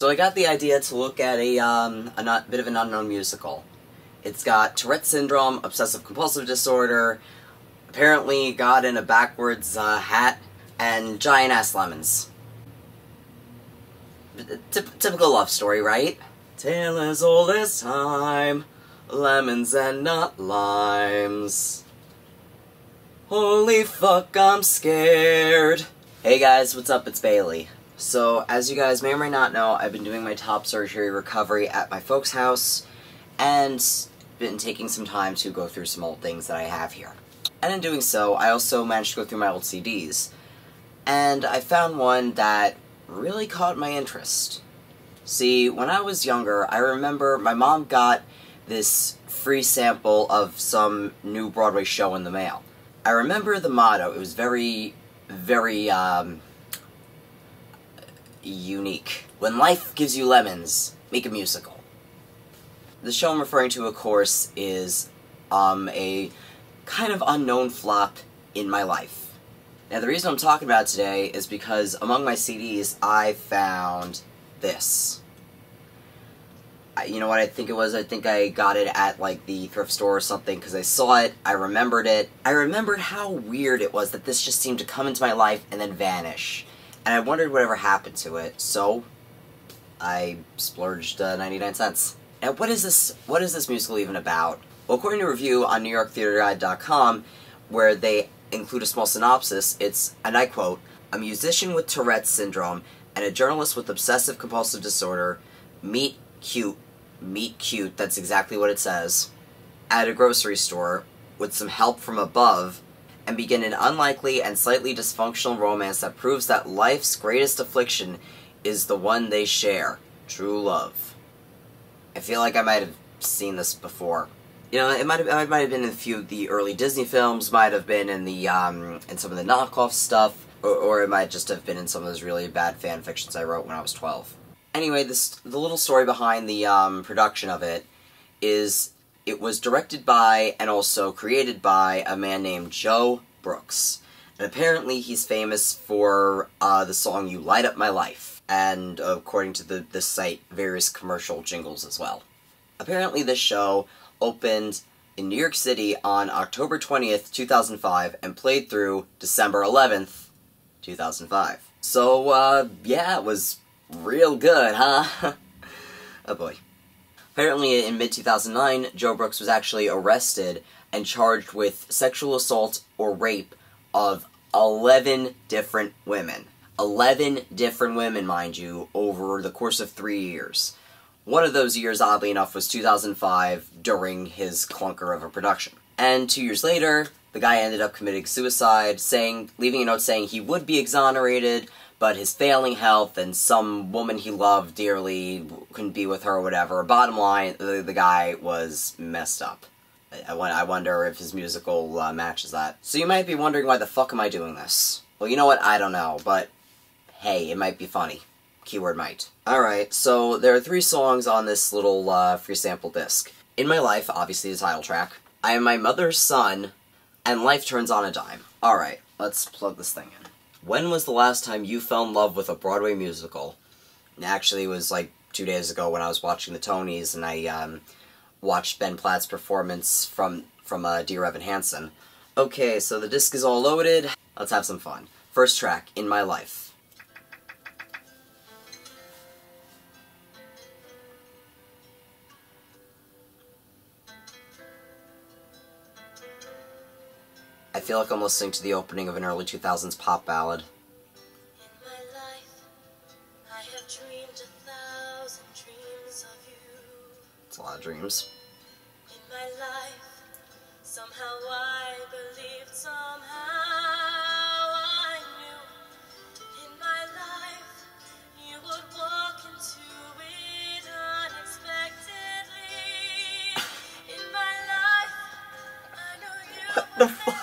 So I got the idea to look at a bit of an unknown musical. It's got Tourette syndrome, obsessive-compulsive disorder, apparently God in a backwards hat, and giant-ass lemons. Typical love story, right? Tale as old as time, lemons and not limes. Holy fuck, I'm scared. Hey guys, what's up? It's Bailey. So, as you guys may or may not know, I've been doing my top surgery recovery at my folks' house, and been taking some time to go through some old things that I have here. And in doing so, I also managed to go through my old CDs, and I found one that really caught my interest. See, when I was younger, I remember my mom got this free sample of some new Broadway show in the mail. I remember the motto. It was very, very, unique. When life gives you lemons, make a musical. The show I'm referring to, of course, is, a kind of unknown flop in my life. Now, the reason I'm talking about it today is because among my CDs, I found this. You know what I think it was? I think I got it at, like, the thrift store or something, because I saw it, I remembered it. I remembered how weird it was that this just seemed to come into my life and then vanish. And I wondered whatever happened to it, so I splurged 99 cents. Now, what is this musical even about? Well, according to a review on NewYorkTheaterGuide.com, where they include a small synopsis, it's, and I quote, "A musician with Tourette syndrome and a journalist with obsessive-compulsive disorder meet cute," that's exactly what it says, "at a grocery store with some help from above, and begin an unlikely and slightly dysfunctional romance that proves that life's greatest affliction is the one they share, true love." I feel like I might have seen this before. You know, it might have been in a few of the early Disney films, might have been in the in some of the knockoff stuff, or it might just have been in some of those really bad fan fictions I wrote when I was 12. Anyway, the little story behind the production of it is it was directed by and also created by a man named Joe Brooks. And apparently he's famous for the song You Light Up My Life, and according to the site, various commercial jingles as well. Apparently this show opened in New York City on October 20th, 2005, and played through December 11th, 2005. So, yeah, it was real good, huh? Oh boy. Apparently, in mid-2009, Joe Brooks was actually arrested and charged with sexual assault or rape of 11 different women. 11 different women, mind you, over the course of 3 years. One of those years, oddly enough, was 2005, during his clunker of a production. And 2 years later, the guy ended up committing suicide, leaving a note saying he would be exonerated, but his failing health and some woman he loved dearly couldn't be with her or whatever. Bottom line, the guy was messed up. I wonder if his musical matches that. So you might be wondering, why the fuck am I doing this? Well, you know what? I don't know, but hey, it might be funny. Keyword might. Alright, so there are 3 songs on this little free sample disc. In My Life, obviously the title track. I Am My Mother's Son, and Life Turns on a Dime. Alright, let's plug this thing in. When was the last time you fell in love with a Broadway musical? Actually, it was like 2 days ago when I was watching the Tonys, and I watched Ben Platt's performance from Dear Evan Hansen. Okay, so the disc is all loaded. Let's have some fun. First track, In My Life. I feel like I'm listening to the opening of an early 2000s pop ballad. In my life, I have dreamed 1,000 dreams of you. It's a lot of dreams. In my life, somehow I believed, somehow I knew. In my life, you would walk into it unexpectedly. In my life, I knew you. What the fuck?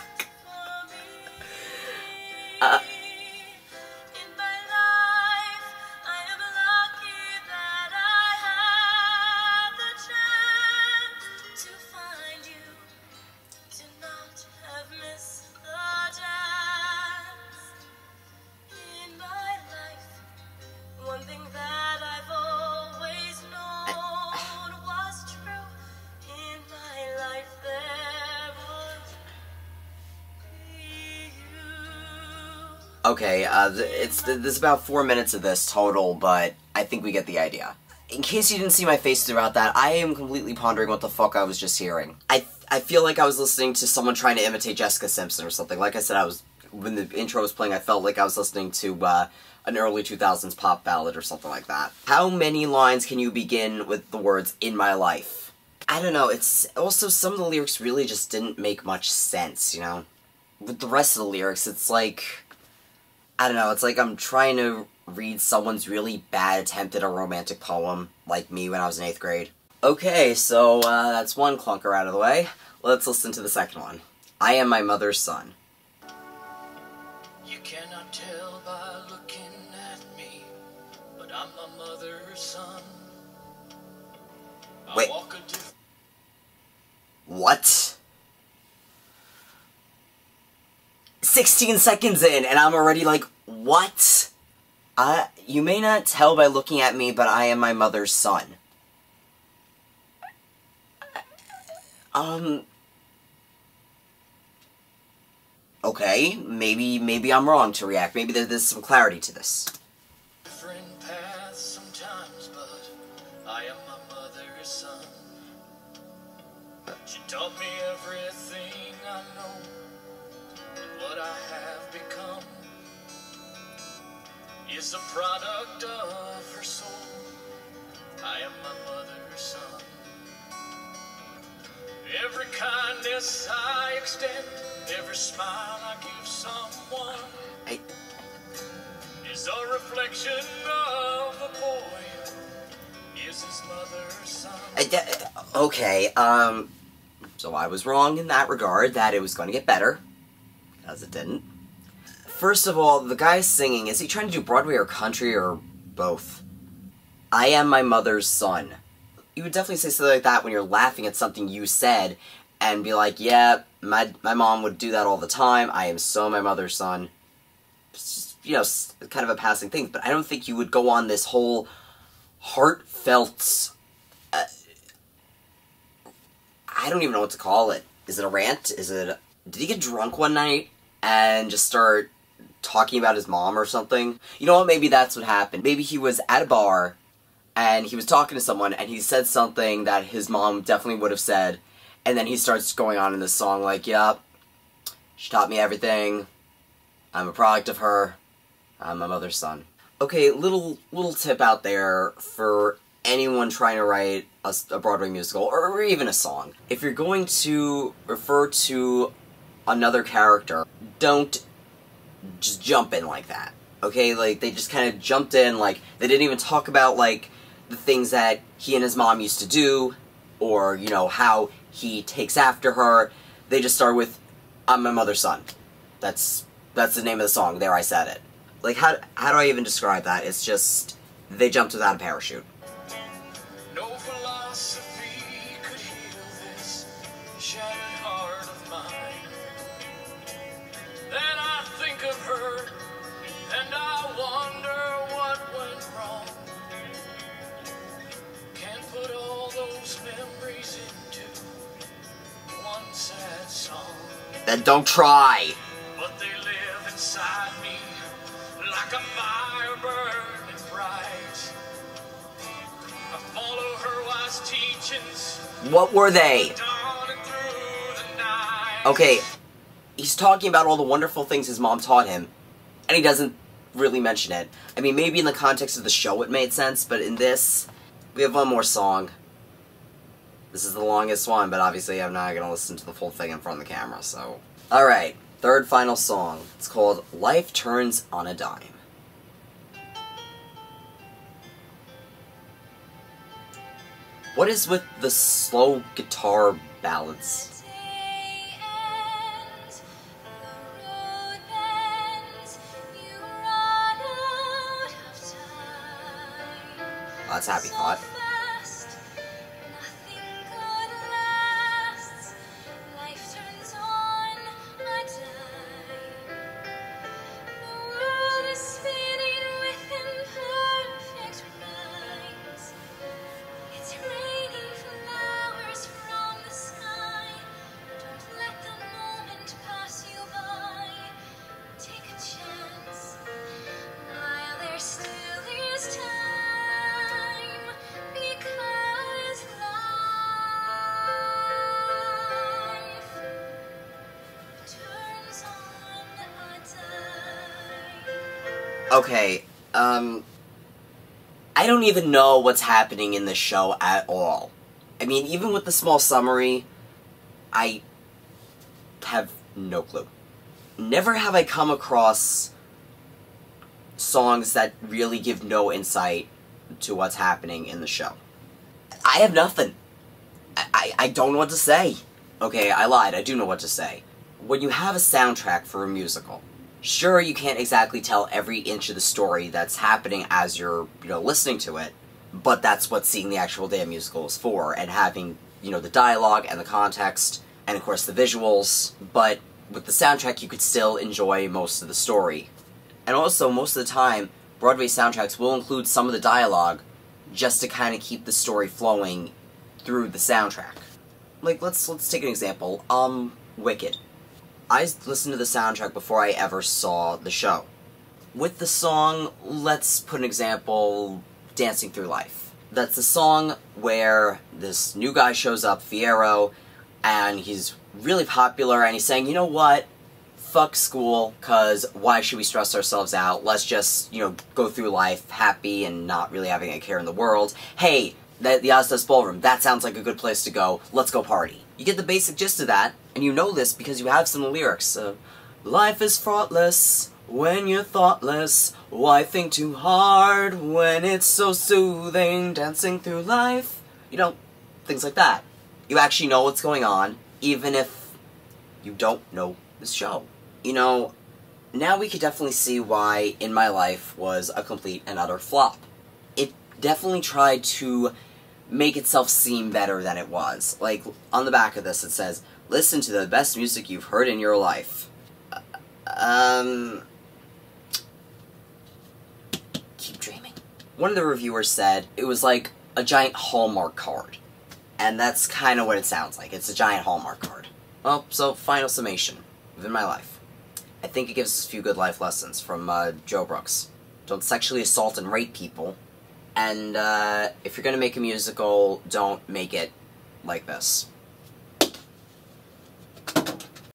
In my life, I am lucky that I have the chance to find you, to not have missed the dance. In my life, one thing that I've always Okay, there's about 4 minutes of this total, but I think we get the idea. In case you didn't see my face throughout that, I am completely pondering what the fuck I was just hearing. I feel like I was listening to someone trying to imitate Jessica Simpson or something. Like I said, when the intro was playing, I felt like I was listening to, an early 2000s pop ballad or something like that. How many lines can you begin with the words, "in my life"? I don't know, it's also, some of the lyrics really just didn't make much sense, you know? With the rest of the lyrics, it's like, I don't know, it's like I'm trying to read someone's really bad attempt at a romantic poem, like me when I was in 8th grade. Okay, so, that's one clunker out of the way. Let's listen to the second one. I am my mother's son. You cannot tell by looking at me, but I'm my mother's son. Wait. What? 16 seconds in, and I'm already like, what? You may not tell by looking at me, but I am my mother's son. Okay, maybe I'm wrong to react. Maybe there's some clarity to this. Different paths sometimes, but I am my mother's son. She taught me everything I know, and what I have become is the product of her soul. I am my mother's son. Every kindness I extend, every smile I give someone is a reflection of the boy, is his mother's son. Okay, so I was wrong in that regard, that it was going to get better, because it didn't. First of all, the guy singing, is he trying to do Broadway or country or both? I am my mother's son. You would definitely say something like that when you're laughing at something you said, and be like, yeah, my mom would do that all the time, I am so my mother's son. It's just, you know, kind of a passing thing, but I don't think you would go on this whole heartfelt, I don't even know what to call it. Is it a rant? Did he get drunk one night and just start talking about his mom or something? You know what, maybe that's what happened. Maybe he was at a bar, and he was talking to someone, and he said something that his mom definitely would have said, and then he starts going on in this song like, yep, she taught me everything, I'm a product of her, I'm my mother's son. Okay, little tip out there for anyone trying to write a Broadway musical, or even a song. If you're going to refer to another character, don't just jump in like that. Okay, like, they just kind of jumped in, like, they didn't even talk about, like, the things that he and his mom used to do, or, you know, how he takes after her. They just start with, I'm my mother's son. That's the name of the song. There, I said it. Like, how do I even describe that? It's just, they jumped without a parachute. No philosophy could heal this shattered heart of mine. Then I think of her, and I wonder what went wrong. Can't put all those memories into one sad song. Then don't try! But they live inside me like a fire burning bright. I follow her wise teachings. What were they? Dawn and through the night. Okay, he's talking about all the wonderful things his mom taught him, and he doesn't really mention it. I mean, maybe in the context of the show it made sense, but in this, we have one more song. This is the longest one, but obviously I'm not gonna listen to the full thing in front of the camera, so... Alright, third final song. It's called Life Turns on a Dime. What is with the slow guitar ballads? Oh, that's Happy Thought. Okay, I don't even know what's happening in the show at all. I mean, even with the small summary, I have no clue. Never have I come across songs that really give no insight to what's happening in the show. I have nothing. I don't know what to say. Okay, I lied. I do know what to say. When you have a soundtrack for a musical, sure, you can't exactly tell every inch of the story that's happening as you're, listening to it, but that's what seeing the actual damn musical is for, and having, the dialogue and the context, and of course the visuals, but with the soundtrack you could still enjoy most of the story. And also, most of the time, Broadway soundtracks will include some of the dialogue just to kind of keep the story flowing through the soundtrack. Like, let's take an example. Wicked. I listened to the soundtrack before I ever saw the show. With the song, let's put an example, Dancing Through Life. That's a song where this new guy shows up, Fierro, and he's really popular, and he's saying, you know what? Fuck school, cause why should we stress ourselves out? Let's just, go through life happy and not really having a care in the world. Hey, the Ozdas Ballroom, that sounds like a good place to go. Let's go party. You get the basic gist of that, and you know this because you have some of the lyrics. Life is fraughtless when you're thoughtless. Why think too hard when it's so soothing? Dancing through life. Things like that. You actually know what's going on, even if you don't know this show. Now we could definitely see why In My Life was a complete and utter flop. It definitely tried to make itself seem better than it was. Like, on the back of this it says, listen to the best music you've heard in your life. Keep dreaming. One of the reviewers said it was like a giant Hallmark card. And that's kind of what it sounds like. It's a giant Hallmark card. Well, so, final summation of In My Life. I think it gives us a few good life lessons from Joe Brooks. Don't sexually assault and rape people. And if you're gonna make a musical, don't make it like this.